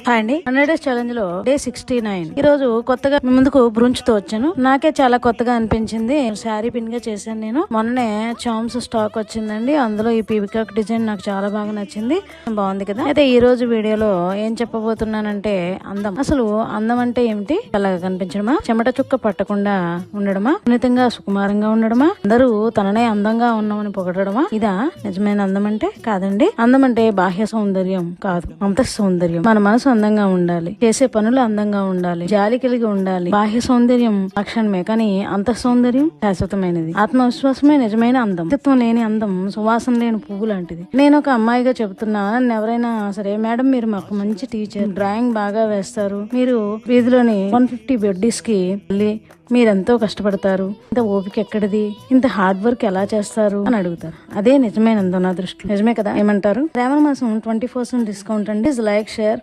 Hi అండి. 100 days challenge లో day 69. ఈ రోజు కొత్తగా మీ ముందుకు బ్రూంచ్ తో వచ్చాను. నాకే చాలా కొత్తగా అనిపించింది. శారీ పిన్ గా చేశాను నేను. మొన్ననే చామ్స్ స్టాక్ వచ్చిందండి. అందులో ఈ పీకాక్ డిజైన్ నాకు చాలా బాగా నచ్చింది. బాగుంది కదా. అయితే ఈ రోజు వీడియోలో ఏం చెప్పబోతున్నానంటే అందం. అసలు అందం అంటే ఏమిటి? అలాగా కనిపించడమా, చెమట చుక్క పట్టకుండా ఉండడమా, సున్నితంగా సుకుమారంగా ఉండడమా, అందరూ తననే అందంగా ఉన్నామని పొగడమా? ఇదా నిజమైన అందం అంటే? కాదండి. అందం అంటే బాహ్య సౌందర్యం కాదు, అంతః సౌందర్యం. మన మనసు అందంగా ఉండాలి, చేసే పనులు అందంగా ఉండాలి, జాలి కలిగి ఉండాలి. బాహ్య సౌందర్యం లక్షణమే, కానీ అంతః సౌందర్యం శాశ్వతమైనది. ఆత్మవిశ్వాసమే నిజమైన అందం. వ్యక్తిత్వం లేని అందం సువాసన లేని పువ్వు లాంటిది. నేను ఒక అమ్మాయిగా చెబుతున్నా, నన్ను ఎవరైనా సరే, మేడం మీరు మాకు మంచి టీచర్, డ్రాయింగ్ బాగా వేస్తారు, మీరు వీధిలోని 150 బెడ్డీస్ కి వెళ్ళి మీరెంతో కష్టపడతారు, ఇంత ఓపిక ఎక్కడిది, ఇంత హార్డ్ వర్క్ ఎలా చేస్తారు అని అడుగుతారు. అదే నిజమైన అందం నా దృష్టిలో. నిజమే కదా? ఏమంటారు? రేవణ మాసం 20% డిస్కౌంట్ అండి. Like, share